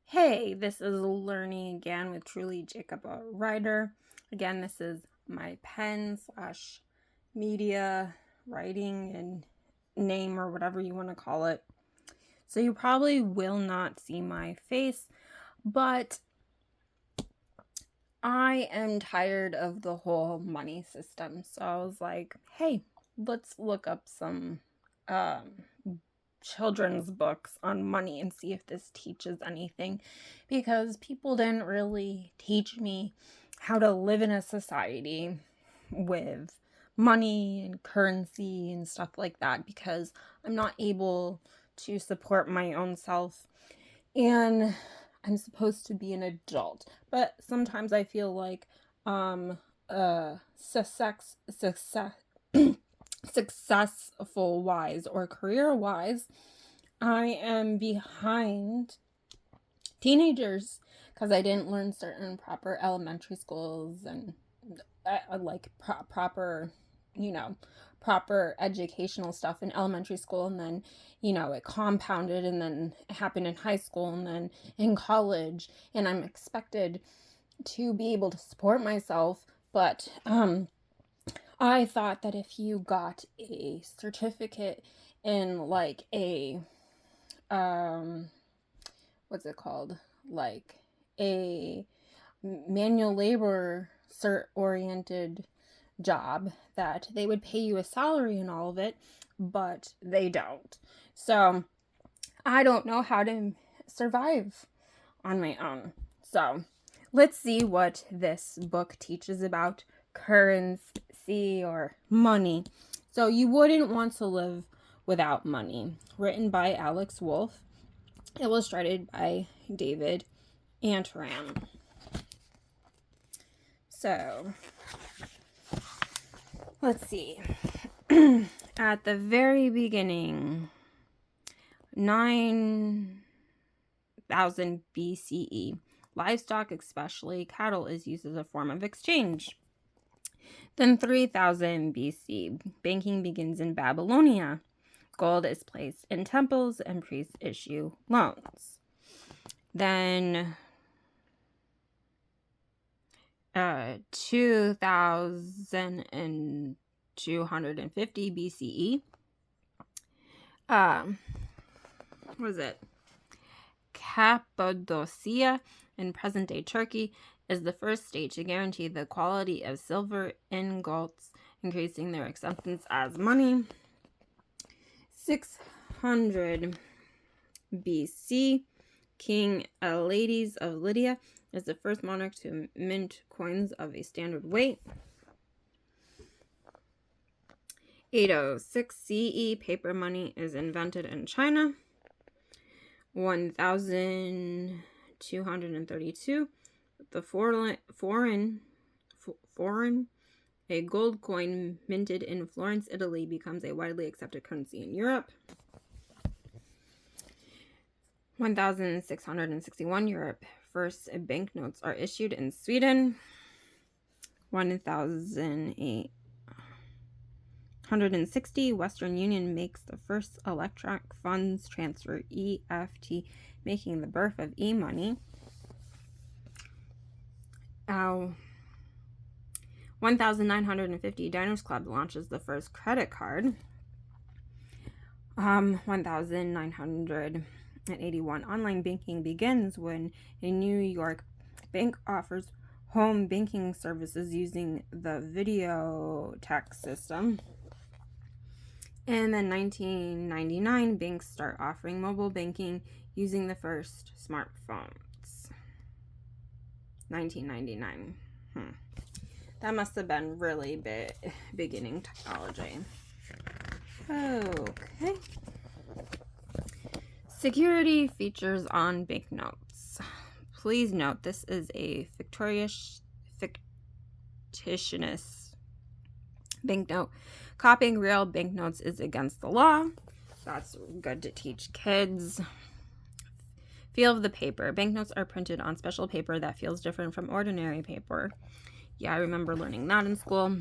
Hey, this is Learning Again with Truly Jacob a Writer. Again, this is my pen slash media writing and name or whatever you want to call it. So you probably will not see my face, but I am tired of the whole money system. So I was like, hey, let's look up some children's books on money and see if this teaches anything, because people didn't really teach me how to live in a society with money and currency and stuff like that, because I'm not able to support my own self and I'm supposed to be an adult. But sometimes I feel like successful wise or career wise, I am behind teenagers because I didn't learn certain proper elementary schools and proper, proper educational stuff in elementary school, and then it compounded and then it happened in high school and then in college, and I'm expected to be able to support myself. But I thought that if you got a certificate in like a what's it called, like a manual labor cert oriented job, that they would pay you a salary and all of it, but they don't. So I don't know how to survive on my own. So let's see what this book teaches about currency or money. So You Wouldn't Want to Live Without Money, written by Alex Wolff, illustrated by David Antram. So let's see. At the very beginning, 9,000 BCE, livestock, especially cattle, is used as a form of exchange. Then 3,000 BC, banking begins in Babylonia. Gold is placed in temples and priests issue loans. Then 2,250 BCE, what was it? Cappadocia in present-day Turkey is the first state to guarantee the quality of silver ingots, increasing their acceptance as money. 600 BC, King Alades of Lydia is the first monarch to mint coins of a standard weight. 806 CE, paper money is invented in China. 1232, the foreign, a gold coin minted in Florence, Italy, becomes a widely accepted currency in Europe. 1661, Europe, first banknotes are issued in Sweden. 1860, Western Union makes the first electronic funds transfer, EFT, making the birth of e-money. 1950, Diners Club launches the first credit card. 1981, online banking begins when a New York bank offers home banking services using the video text system. And then 1999, banks start offering mobile banking using the first smartphones. 1999. That must have been really beginning technology. Okay. Security features on banknotes. Please note this is a fictitious banknote. Copying real banknotes is against the law. That's good to teach kids. Feel of the paper. Banknotes are printed on special paper that feels different from ordinary paper. Yeah, I remember learning that in school.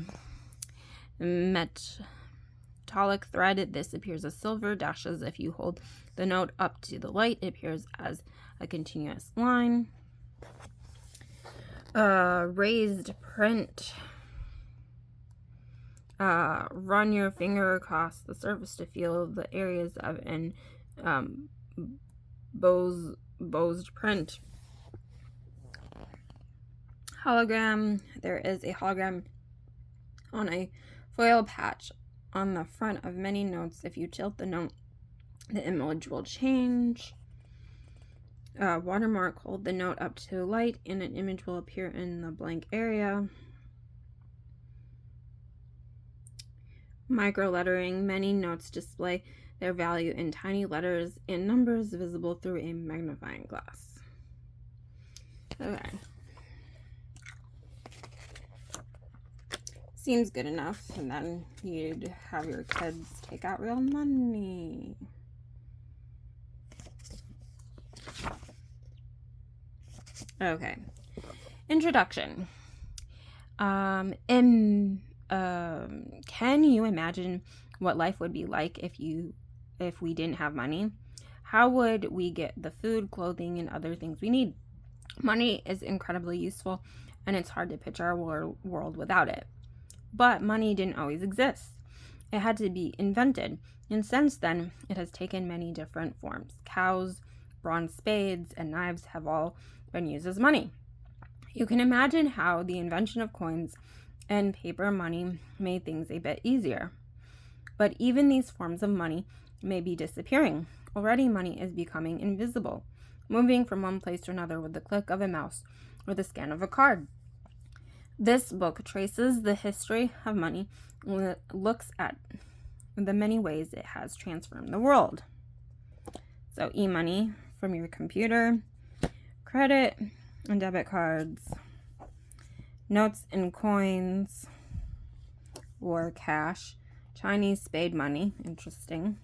metallic thread. This appears as silver dashes. If you hold the note up to the light, it appears as a continuous line. Raised print. Run your finger across the surface to feel the areas of an bossed print. Hologram. There is a hologram on a foil patch on the front of many notes. If you tilt the note, the image will change. Watermark. Hold the note up to light and an image will appear in the blank area. Micro lettering. Many notes display their value in tiny letters and numbers visible through a magnifying glass. Okay. Seems good enough, and then you'd have your kids take out real money. Okay. Introduction. Can you imagine what life would be like if we didn't have money? How would we get the food, clothing, and other things we need? Money is incredibly useful, and it's hard to picture our world without it. But money didn't always exist. It had to be invented, and since then, it has taken many different forms. Cows, bronze spades, and knives have all been used as money. You can imagine how the invention of coins and paper money made things a bit easier. But even these forms of money may be disappearing. Already, money is becoming invisible, moving from one place to another with the click of a mouse or the scan of a card. This book traces the history of money and looks at the many ways it has transformed the world. So e-money from your computer, credit and debit cards, notes and coins or cash, Chinese spade money, interesting,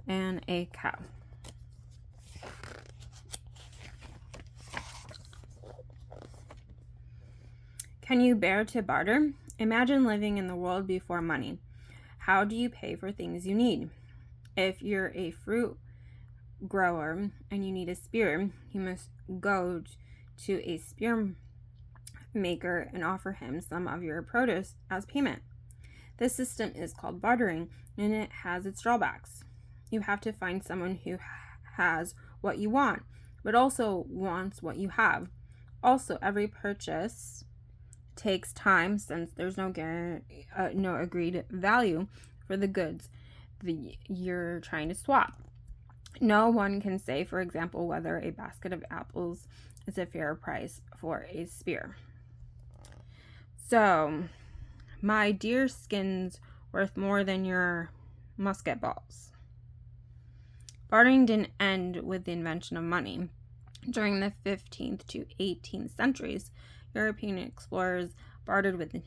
and a cow. Can you bear to barter? Imagine living in the world before money. How do you pay for things you need? If you're a fruit grower and you need a spear, you must go to a spear maker and offer him some of your produce as payment. This system is called bartering, and it has its drawbacks. You have to find someone who has what you want, but also wants what you have. Also, every purchase takes time since there's no agreed value for the goods you're trying to swap. No one can say, for example, whether a basket of apples is a fair price for a spear. So, my deer skin's worth more than your musket balls. Bartering didn't end with the invention of money. During the 15th to 18th centuries, European explorers bartered with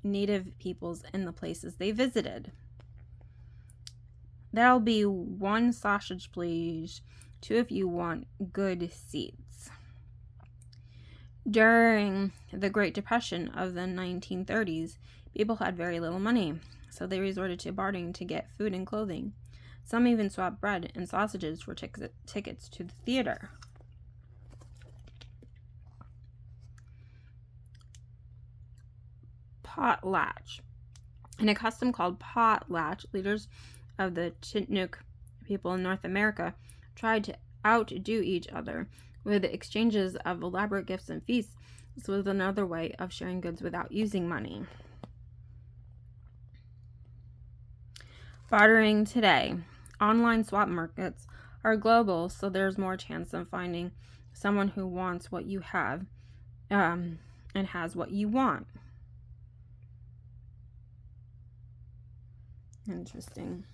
native peoples in the places they visited. There'll be 1 sausage, please. 2 if you want good seats. During the Great Depression of the 1930s, people had very little money, so they resorted to bartering to get food and clothing. Some even swapped bread and sausages for tickets to the theater. Potlatch. In a custom called potlatch, leaders of the Chinook people in North America tried to outdo each other with exchanges of elaborate gifts and feasts. This was another way of sharing goods without using money. Bartering today. Online swap markets are global, so there's more chance of finding someone who wants what you have and has what you want. Interesting.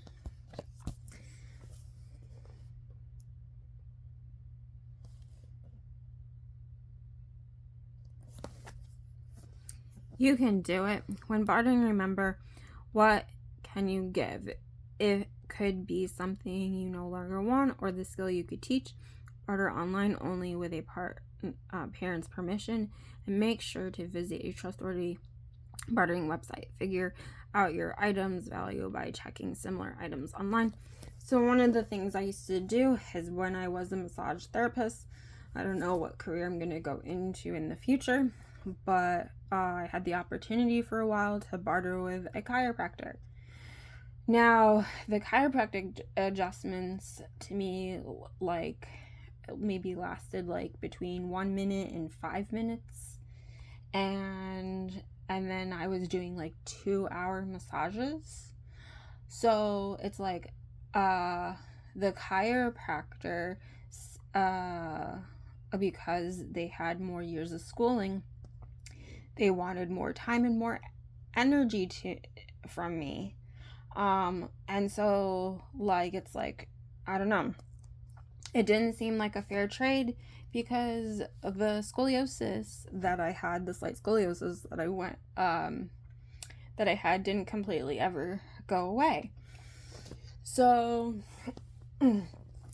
You can do it. When bartering, remember, what can you give? It could be something you no longer want or the skill you could teach. Barter online only with a parent's permission, and make sure to visit a trustworthy bartering website. Figure out your items value by checking similar items online. So one of the things I used to do is when I was a massage therapist, I don't know what career I'm going to go into in the future, but I had the opportunity for a while to barter with a chiropractor. Now, the chiropractic adjustments to me like maybe lasted like between 1 minute and 5 minutes. And then I was doing like 2-hour massages. So it's like the chiropractor, because they had more years of schooling, they wanted more time and more energy from me. And so like it's like, I don't know, it didn't seem like a fair trade because of the scoliosis that I had, the slight scoliosis that I had didn't completely ever go away. So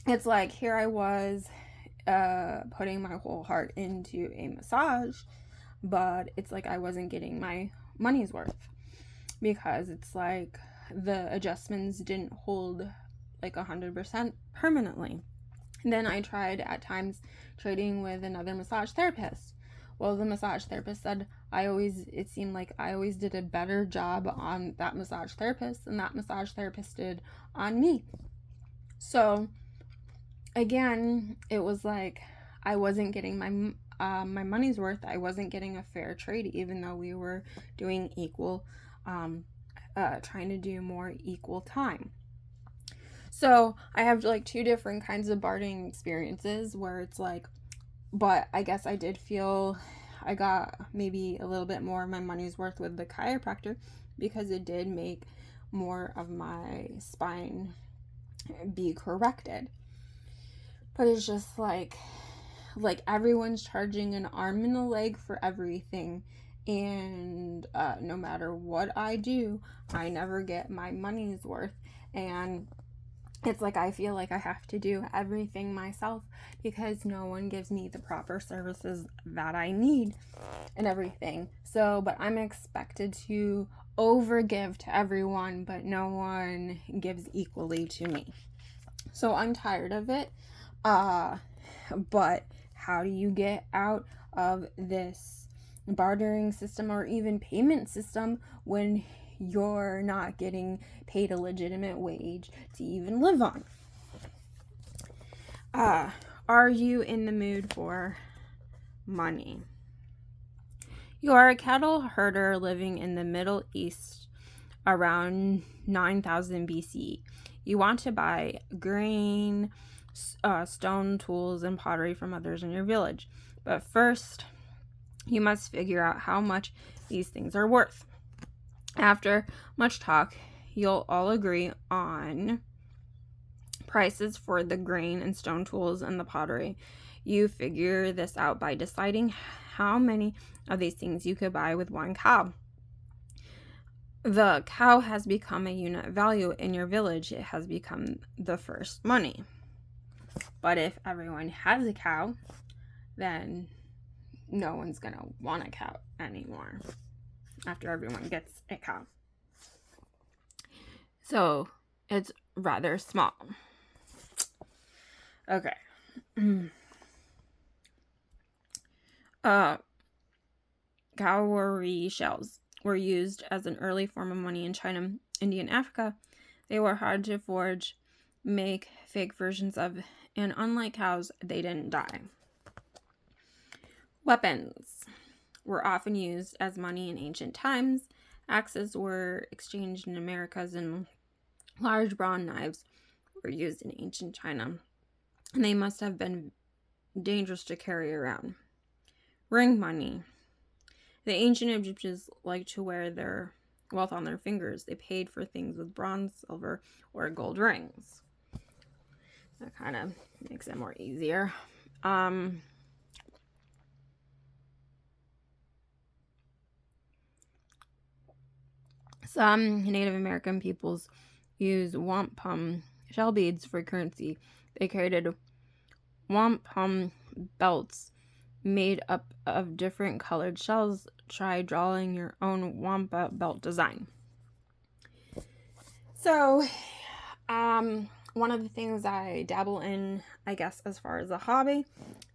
it's like here I was putting my whole heart into a massage, but it's like I wasn't getting my money's worth because it's like the adjustments didn't hold like 100% permanently. And then I tried at times trading with another massage therapist. Well, the massage therapist said it seemed like I always did a better job on that massage therapist than that massage therapist did on me. So again, it was like I wasn't getting my money's worth. I wasn't getting a fair trade, even though we were doing equal, trying to do more equal time. So I have like 2 different kinds of bartering experiences where it's like, but I guess I did feel I got maybe a little bit more of my money's worth with the chiropractor because it did make more of my spine be corrected. But it's just like everyone's charging an arm and a leg for everything. And no matter what I do, I never get my money's worth. And it's like I feel like I have to do everything myself because no one gives me the proper services that I need and everything. So, but I'm expected to overgive to everyone, but no one gives equally to me. So I'm tired of it. But how do you get out of this bartering system or even payment system when you're not getting paid a legitimate wage to even live on? Are you in the mood for money? You are a cattle herder living in the Middle East around 9000 BC. You want to buy grain, stone tools, and pottery from others in your village. But first, you must figure out how much these things are worth. After much talk, you'll all agree on prices for the grain and stone tools and the pottery. You figure this out by deciding how many of these things you could buy with 1 cow. The cow has become a unit value in your village. It has become the first money. But if everyone has a cow, then no one's going to want a cow anymore after everyone gets a cow. So it's rather small. Okay. Cowrie shells were used as an early form of money in China, India, and Africa. They were hard to forge, make fake versions of, and unlike cows, they didn't die. Weapons were often used as money in ancient times. Axes were exchanged in Americas, and large bronze knives were used in ancient China. And they must have been dangerous to carry around. Ring money. The ancient Egyptians liked to wear their wealth on their fingers. They paid for things with bronze, silver, or gold rings. That kind of makes it more easier. Some Native American peoples use wampum shell beads for currency. They created wampum belts made up of different colored shells. Try drawing your own wampa belt design. So, one of the things I dabble in, I guess, as far as a hobby,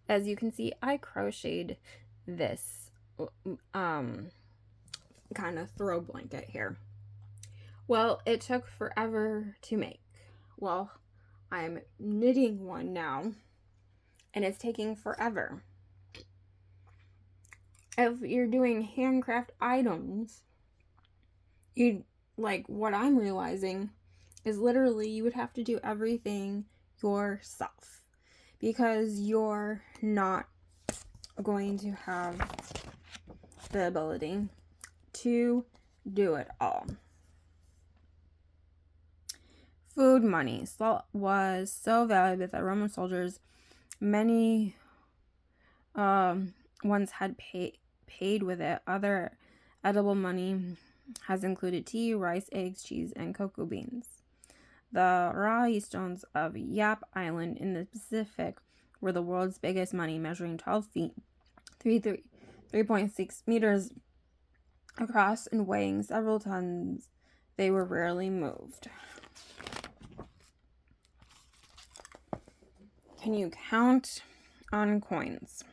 as you can see, I crocheted this kind of throw blanket here. Well, it took forever to make. Well, I'm knitting one now, and it's taking forever. If you're doing handcraft items, you like what I'm realizing is literally you would have to do everything yourself because you're not going to have the ability to do it all. Food money. Salt was so valuable that Roman soldiers, many ones had paid with it. Other edible money has included tea, rice, eggs, cheese, and cocoa beans. The Rahi stones of Yap Island in the Pacific were the world's biggest money, measuring 12 feet, 3.6 meters across and weighing several tons. They were rarely moved. Can you count on coins?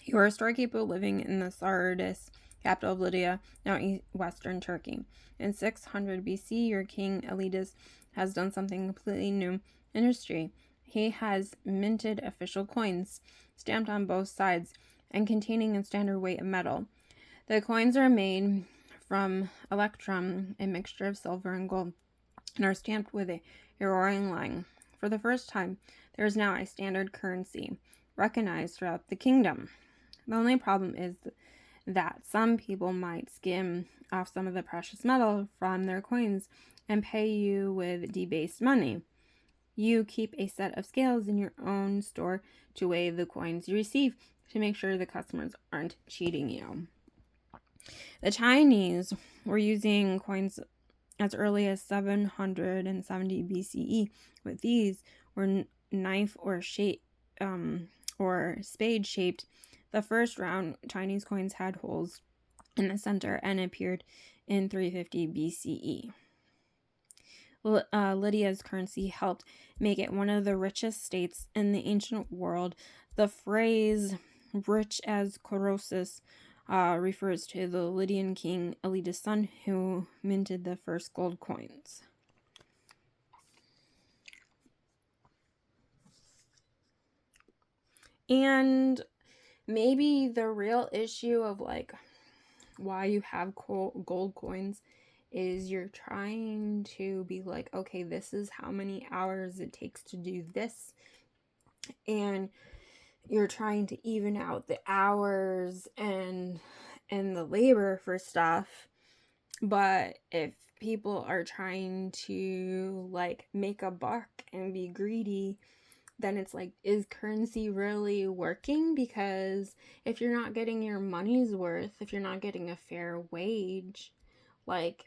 You were a storekeeper living in the Sardis, capital of Lydia, now western Turkey. In 600 BC, your king Elidas has done something completely new in history. He has minted official coins, stamped on both sides, and containing a standard weight of metal. The coins are made from electrum, a mixture of silver and gold, and are stamped with a roaring line. For the first time, there is now a standard currency recognized throughout the kingdom. The only problem is that some people might skim off some of the precious metal from their coins and pay you with debased money. You keep a set of scales in your own store to weigh the coins you receive to make sure the customers aren't cheating you. The Chinese were using coins as early as 770 BCE. With these were knife or spade shaped. The first round Chinese coins had holes in the center and appeared in 350 BCE. Lydia's currency helped make it one of the richest states in the ancient world. The phrase rich as Croesus refers to the Lydian king Elidas' son who minted the first gold coins. And maybe the real issue of like why you have gold coins is you're trying to be like, okay, this is how many hours it takes to do this, and you're trying to even out the hours and the labor for stuff. But if people are trying to like make a buck and be greedy, then it's like, is currency really working? Because if you're not getting your money's worth, if you're not getting a fair wage, like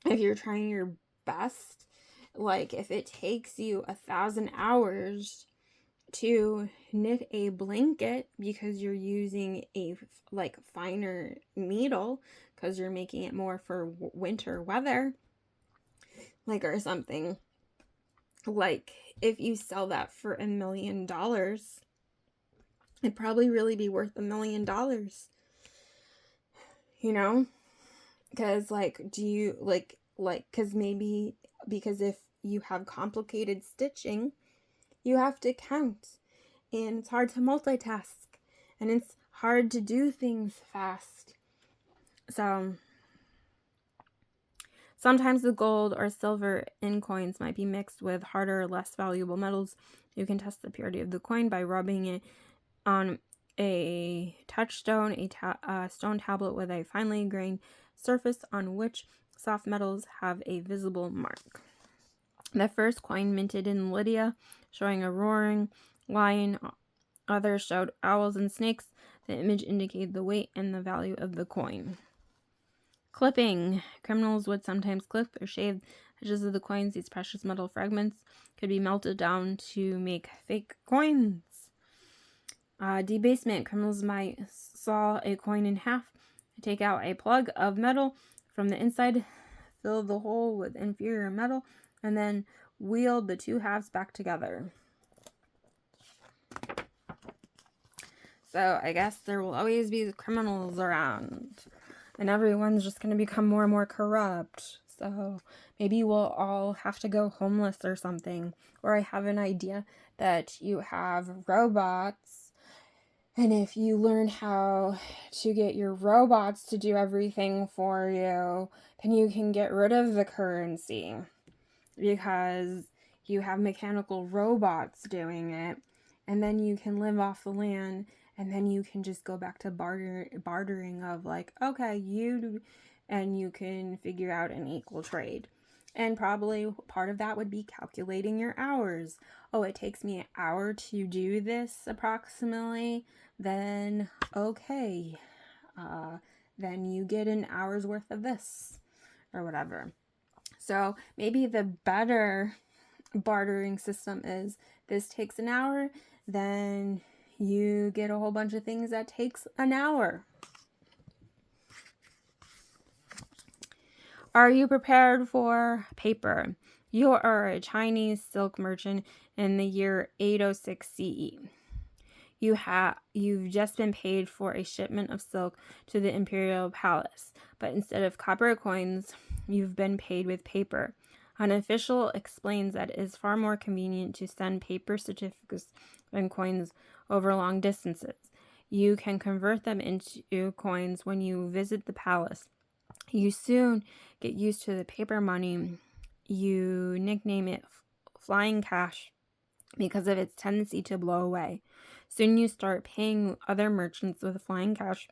if you're trying your best, like if it takes you 1,000 hours to knit a blanket because you're using a like finer needle because you're making it more for winter weather, like, or something, like if you sell that for $1 million, it'd probably really be worth $1 million, you know? Because like, do you like because maybe because if you have complicated stitching, you have to count, and it's hard to multitask, and it's hard to do things fast. So sometimes the gold or silver in coins might be mixed with harder, less valuable metals. You can test the purity of the coin by rubbing it on a touchstone, a stone tablet with a finely grained surface on which soft metals have a visible mark. The first coin minted in Lydia, showing a roaring lion. Others showed owls and snakes. The image indicated the weight and the value of the coin. Clipping. Criminals would sometimes clip or shave edges of the coins. These precious metal fragments could be melted down to make fake coins. Debasement. Criminals might saw a coin in half, take out a plug of metal from the inside, fill the hole with inferior metal, and then weld the two halves back together. So I guess there will always be criminals around, and everyone's just going to become more and more corrupt. So maybe we'll all have to go homeless or something. Or I have an idea that you have robots, and if you learn how to get your robots to do everything for you, then you can get rid of the currency, because you have mechanical robots doing it, and then you can live off the land, and then you can just go back to bartering of like, okay, and you can figure out an equal trade. And probably part of that would be calculating your hours. Oh, it takes me an hour to do this approximately. Then, okay, then you get an hour's worth of this or whatever. So maybe the better bartering system is this takes an hour, then you get a whole bunch of things that takes an hour. Are you prepared for paper? You are a Chinese silk merchant in the year 806 CE. You've just been paid for a shipment of silk to the imperial palace, but instead of copper coins, you've been paid with paper. An official explains that it is far more convenient to send paper certificates than coins over long distances. You can convert them into coins when you visit the palace. You soon get used to the paper money. You nickname it flying cash because of its tendency to blow away. Soon you start paying other merchants with flying cash,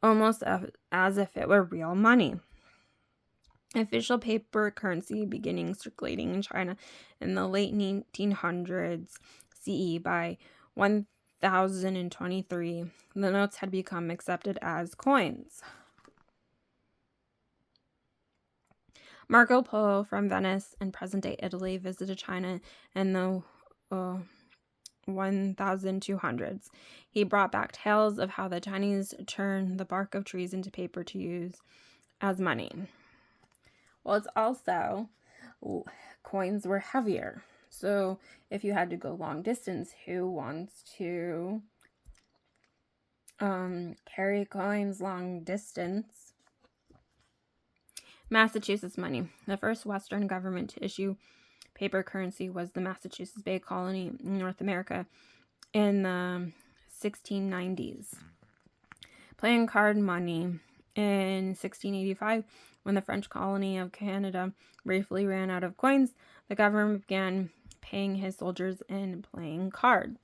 almost as if it were real money. Official paper currency beginning circulating in China in the late 1900s CE. By 1023, the notes had become accepted as coins. Marco Polo from Venice and present-day Italy visited China in the 1200s. He brought back tales of how the Chinese turned the bark of trees into paper to use as money. Well, it's also, coins were heavier. So if you had to go long distance, who wants to carry coins long distance? Massachusetts money. The first Western government to issue paper currency was the Massachusetts Bay Colony in North America in the 1690s. Playing card money. In 1685, when the French colony of Canada briefly ran out of coins, the government began paying his soldiers in playing cards.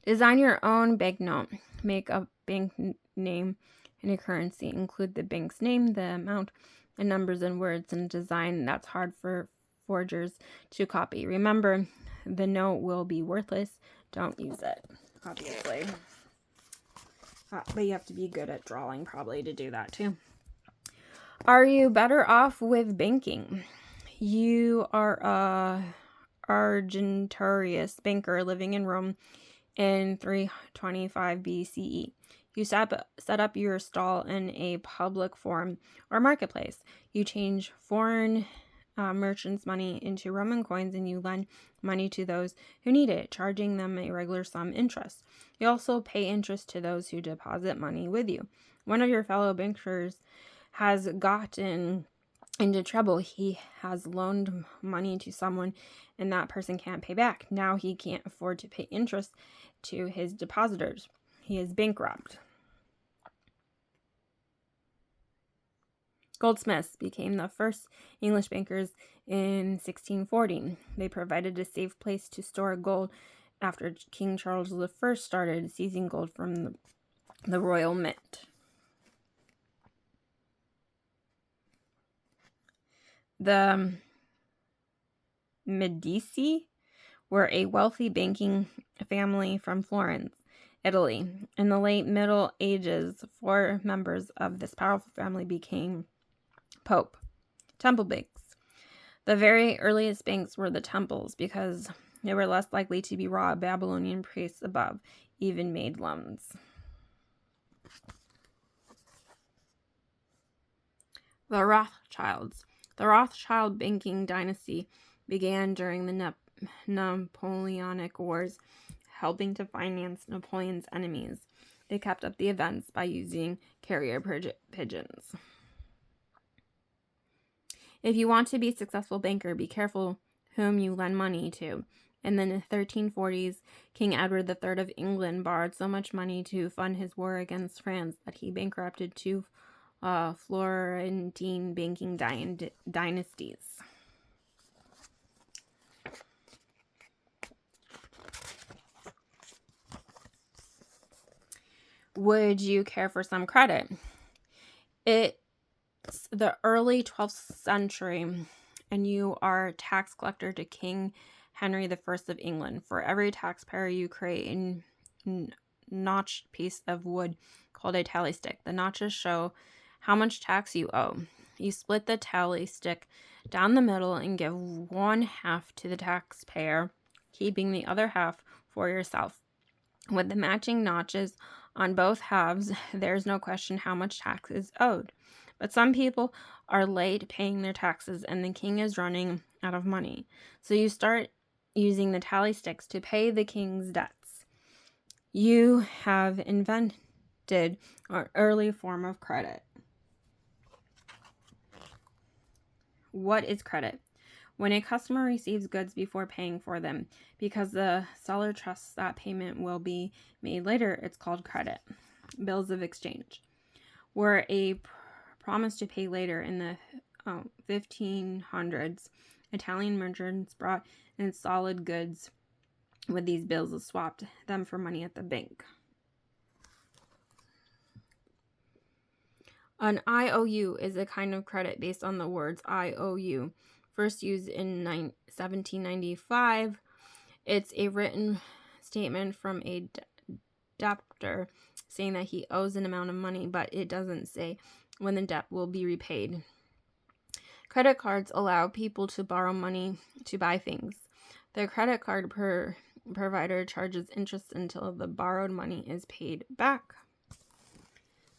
Design your own banknote. Make a bank name and a currency. Include the bank's name, the amount, and numbers and words in a design that's hard for forgers to copy. Remember, the note will be worthless. Don't use it, obviously. But you have to be good at drawing probably to do that too. Are you better off with banking? You are a Argentarius banker living in Rome in 325 BCE. You set up your stall in a public forum or marketplace. You change foreign merchants' money into Roman coins, and you lend money to those who need it, charging them a regular sum interest. You also pay interest to those who deposit money with you. One of your fellow bankers has gotten into trouble. He has loaned money to someone, and that person can't pay back. Now he can't afford to pay interest to his depositors. He is bankrupt. Goldsmiths became the first English bankers in 1640. They provided a safe place to store gold after King Charles I started seizing gold from the Royal Mint. The Medici were a wealthy banking family from Florence, Italy. In the late Middle Ages, 4 members of this powerful family became temple banks. The very earliest banks were the temples because they were less likely to be robbed. Babylonian priests above even made loans. The Rothschilds. The Rothschild banking dynasty began during the Napoleonic Wars, helping to finance Napoleon's enemies. They kept up the events by using carrier pigeons. If you want to be a successful banker, be careful whom you lend money to. In the 1340s, King Edward III of England borrowed so much money to fund his war against France that he bankrupted two Florentine banking dynasties. Would you care for some credit? It's the early 12th century, and you are a tax collector to King Henry I of England. For every taxpayer, you create a notched piece of wood called a tally stick. The notches show how much tax you owe. You split the tally stick down the middle and give one half to the taxpayer, keeping the other half for yourself. With the matching notches on both halves, there's no question how much tax is owed. But some people are late paying their taxes and the king is running out of money. So you start using the tally sticks to pay the king's debts. You have invented an early form of credit. What is credit? When a customer receives goods before paying for them, because the seller trusts that payment will be made later, it's called credit. Bills of exchange were a promise to pay later. In the 1500s. Italian merchants brought in solid goods with these bills and swapped them for money at the bank. An IOU is a kind of credit based on the words IOU. First used in 1795, it's a written statement from a debtor saying that he owes an amount of money, but it doesn't say when the debt will be repaid. Credit cards allow people to borrow money to buy things. The credit card provider charges interest until the borrowed money is paid back.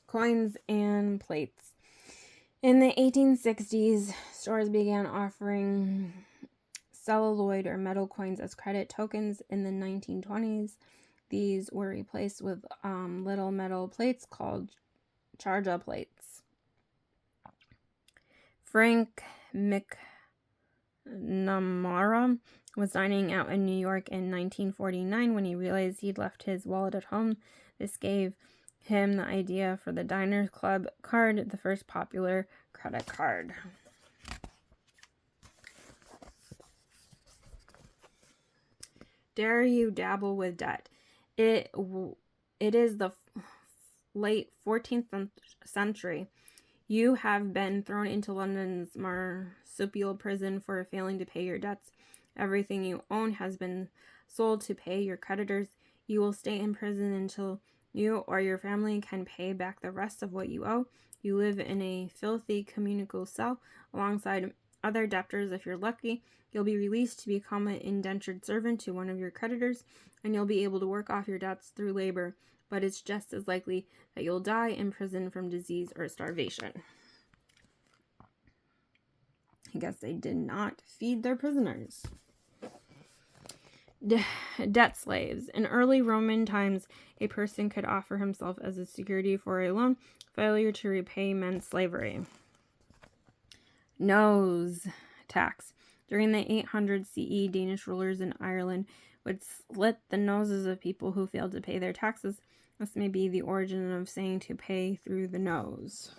Coins and plates. In the 1860s, stores began offering celluloid or metal coins as credit tokens. In the 1920s, these were replaced with little metal plates called charge plates. Frank McNamara was dining out in New York in 1949 when he realized he'd left his wallet at home. This gave him the idea for the Diners Club card, the first popular credit card. Dare you dabble with debt? It is the late 14th century. You have been thrown into London's marsupial prison for failing to pay your debts. Everything you own has been sold to pay your creditors. You will stay in prison until you or your family can pay back the rest of what you owe. You live in a filthy communal cell alongside other debtors. If you're lucky, you'll be released to become an indentured servant to one of your creditors, and you'll be able to work off your debts through labor. But it's just as likely that you'll die in prison from disease or starvation. I guess they did not feed their prisoners. Debt slaves. In early Roman times, a person could offer himself as a security for a loan. Failure to repay meant slavery. Nose tax. During the 800 CE, Danish rulers in Ireland would slit the noses of people who failed to pay their taxes. This may be the origin of saying to pay through the nose.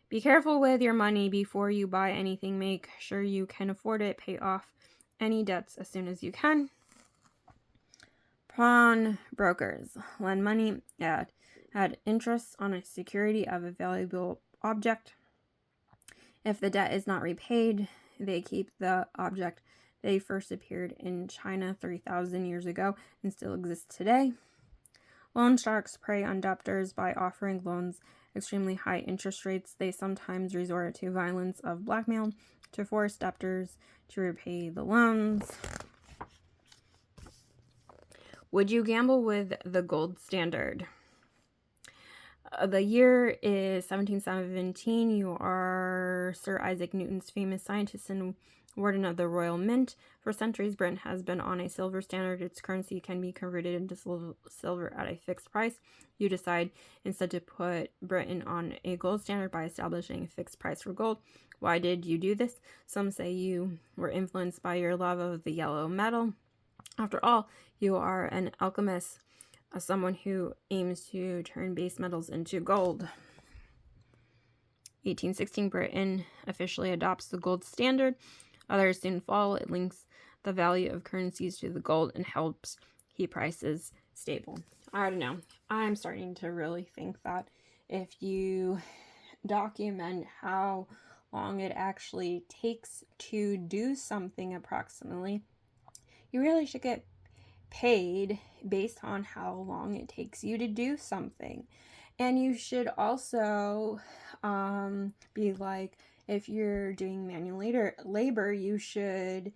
Be careful with your money before you buy anything. Make sure you can afford it. Pay off any debts as soon as you can. Pawn brokers lend money at interest on a security of a valuable object. If the debt is not repaid, they keep the object. They first appeared in China 3,000 years ago and still exist today. Loan sharks prey on debtors by offering loans extremely high interest rates. They sometimes resort to violence of blackmail to force debtors to repay the loans. Would you gamble with the gold standard? The year is 1717. You are Sir Isaac Newton's famous scientist and warden of the Royal Mint. For centuries, Britain has been on a silver standard. Its currency can be converted into silver at a fixed price. You decide instead to put Britain on a gold standard by establishing a fixed price for gold. Why did you do this? Some say you were influenced by your love of the yellow metal. After all, you are an alchemist, someone who aims to turn base metals into gold. 1816, Britain officially adopts the gold standard. Others soon follow. It links the value of currencies to the gold and helps keep prices stable. I don't know. I'm starting to really think that if you document how long it actually takes to do something approximately, you really should get paid based on how long it takes you to do something. And you should also be like, if you're doing manual labor, you should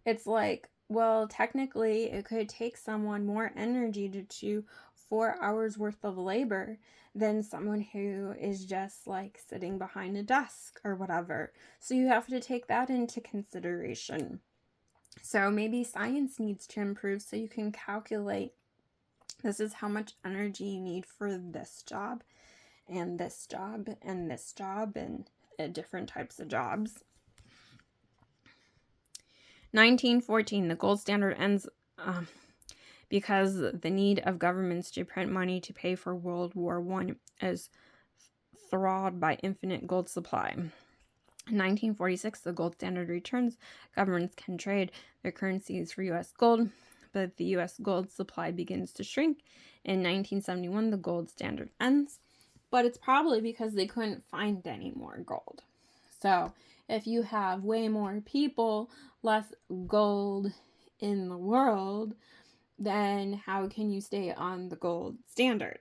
it's like, well, technically it could take someone more energy to do 4 hours worth of labor than someone who is just like sitting behind a desk or whatever. So you have to take that into consideration. So maybe science needs to improve so you can calculate, this is how much energy you need for this job and this job and this job and different types of jobs. 1914, the gold standard ends because the need of governments to print money to pay for World War I is throttled by infinite gold supply. In 1946, the gold standard returns. Governments can trade their currencies for U.S. gold, but the U.S. gold supply begins to shrink. In 1971, the gold standard ends, but it's probably because they couldn't find any more gold. So if you have way more people, less gold in the world, then how can you stay on the gold standard?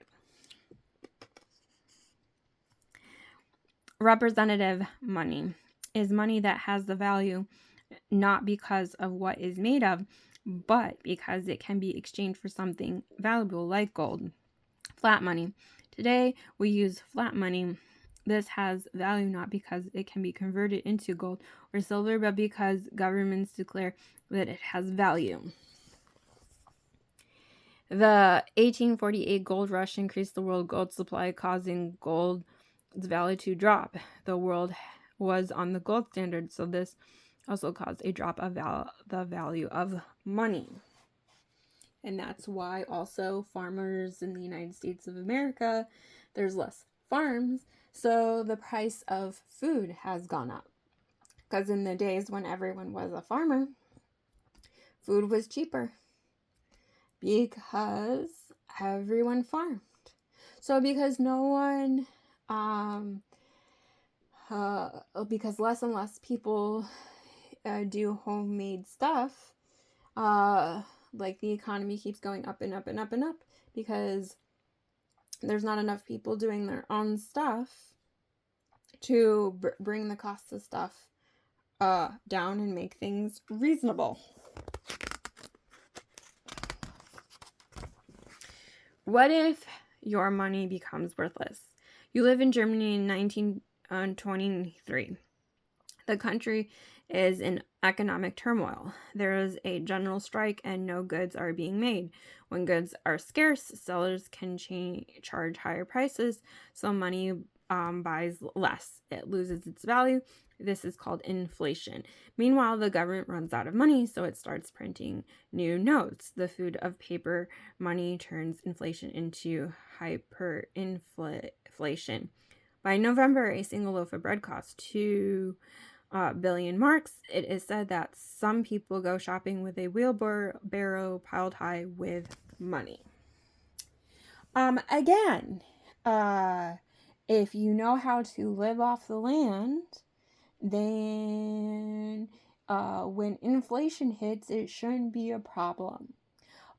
Representative money is money that has the value not because of what is made of, but because it can be exchanged for something valuable like gold. Flat money. Today, we use flat money. This has value not because it can be converted into gold or silver, but because governments declare that it has value. The 1848 gold rush increased the world gold supply, causing gold's value to drop. The world was on the gold standard, so this also caused a drop of the value of money. And that's why also farmers in the United States of America, there's less farms, so the price of food has gone up. Because in the days when everyone was a farmer, food was cheaper because everyone farmed. So because no one, because less and less people do homemade stuff, like the economy keeps going up and up and up and up because there's not enough people doing their own stuff to bring the cost of stuff down and make things reasonable. What if your money becomes worthless? You live in Germany in 1923. The country is in economic turmoil. There is a general strike and no goods are being made. When goods are scarce, sellers can charge higher prices, so money buys less. It loses its value. This is called inflation. Meanwhile, the government runs out of money, so it starts printing new notes. The food of paper money turns inflation into hyperinflation. By November, a single loaf of bread costs 2 billion marks. It is said that some people go shopping with a wheelbarrow piled high with money. Again, if you know how to live off the land, then when inflation hits, it shouldn't be a problem.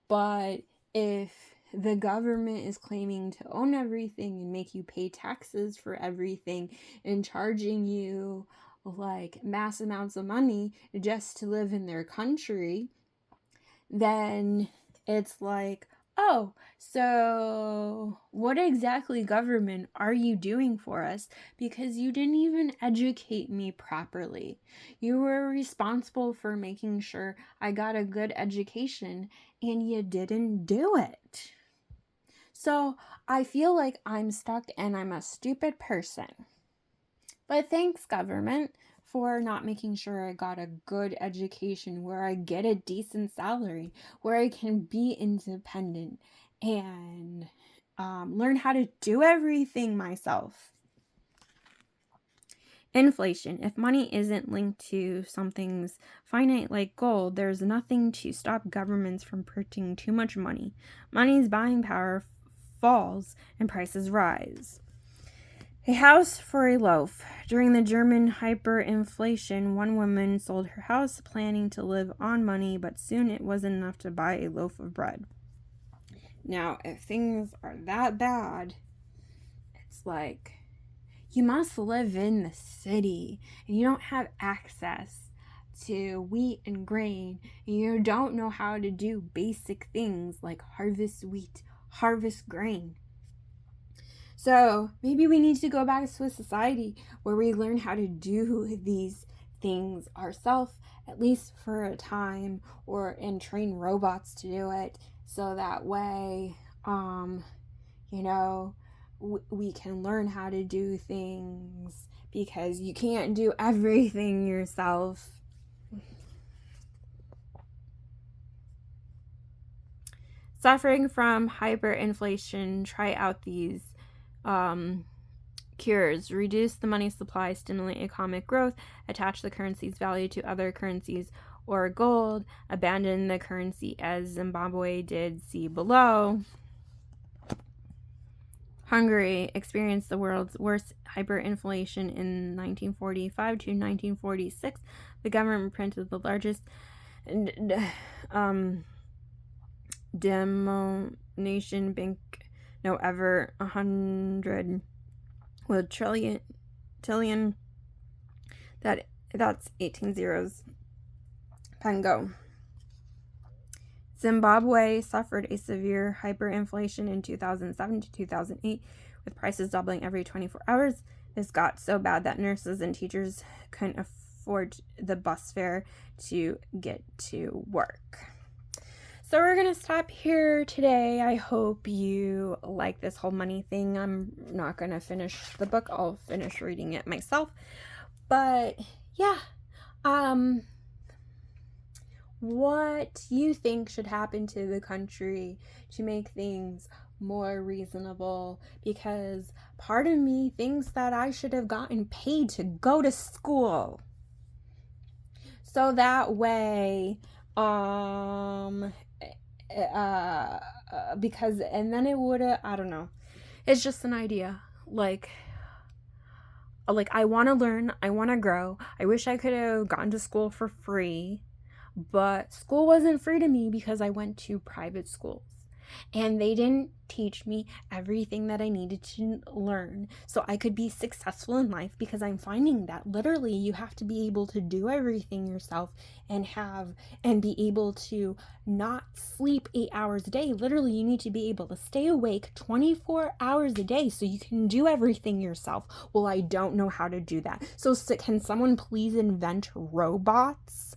But if the government is claiming to own everything and make you pay taxes for everything and charging you like mass amounts of money just to live in their country, then it's like, Oh, so what exactly government are you doing for us? Because you didn't even educate me properly. You were responsible for making sure I got a good education, and you didn't do it. So I feel like I'm stuck and I'm a stupid person. But thanks, government, for not making sure I got a good education where I get a decent salary, where I can be independent and learn how to do everything myself. Inflation. If money isn't linked to something's finite like gold, there's nothing to stop governments from printing too much money. Money's buying power falls and prices rise. A house for a loaf. During the German hyperinflation, one woman sold her house planning to live on money, but soon it wasn't enough to buy a loaf of bread. Now, if things are that bad, it's like you must live in the city and you don't have access to wheat and grain, and you don't know how to do basic things like harvest wheat, harvest grain. So maybe we need to go back to a society where we learn how to do these things ourselves, at least for a time, and train robots to do it, so that way, we can learn how to do things, because you can't do everything yourself. Suffering from hyperinflation, try out these cures. Reduce the money supply, stimulate economic growth, attach the currency's value to other currencies or gold, abandon the currency as Zimbabwe did, see below. Hungary experienced the world's worst hyperinflation in 1945 to 1946. The government printed the largest denomination bank ever, 100 with trillion, that's 18 zeros. Pango. Zimbabwe suffered a severe hyperinflation in 2007 to 2008, with prices doubling every 24 hours. This got so bad that nurses and teachers couldn't afford the bus fare to get to work. So we're going to stop here today. I hope you like this whole money thing. I'm not going to finish the book. I'll finish reading it myself. But yeah, what you think should happen to the country to make things more reasonable? Because part of me thinks that I should have gotten paid to go to school. So that way, because, and then it would have, I don't know. It's just an idea. Like I want to learn, I want to grow. I wish I could have gone to school for free, but school wasn't free to me because I went to private schools. And they didn't teach me everything that I needed to learn so I could be successful in life, because I'm finding that literally you have to be able to do everything yourself and be able to not sleep 8 hours a day. Literally, you need to be able to stay awake 24 hours a day so you can do everything yourself. Well, I don't know how to do that. So can someone please invent robots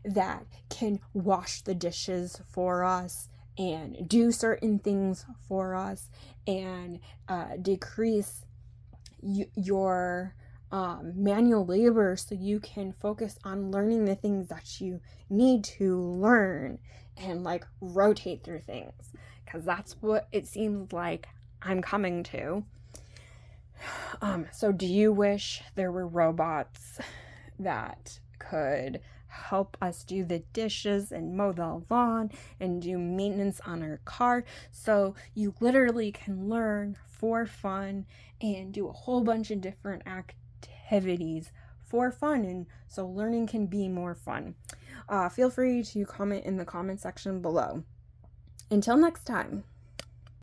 that can wash the dishes for us and do certain things for us and decrease your manual labor so you can focus on learning the things that you need to learn and like rotate through things, because that's what it seems like I'm coming to. So do you wish there were robots that could help us do the dishes and mow the lawn and do maintenance on our car, so you literally can learn for fun and do a whole bunch of different activities for fun, and so learning can be more fun? Feel free to comment in the comment section below. Until next time.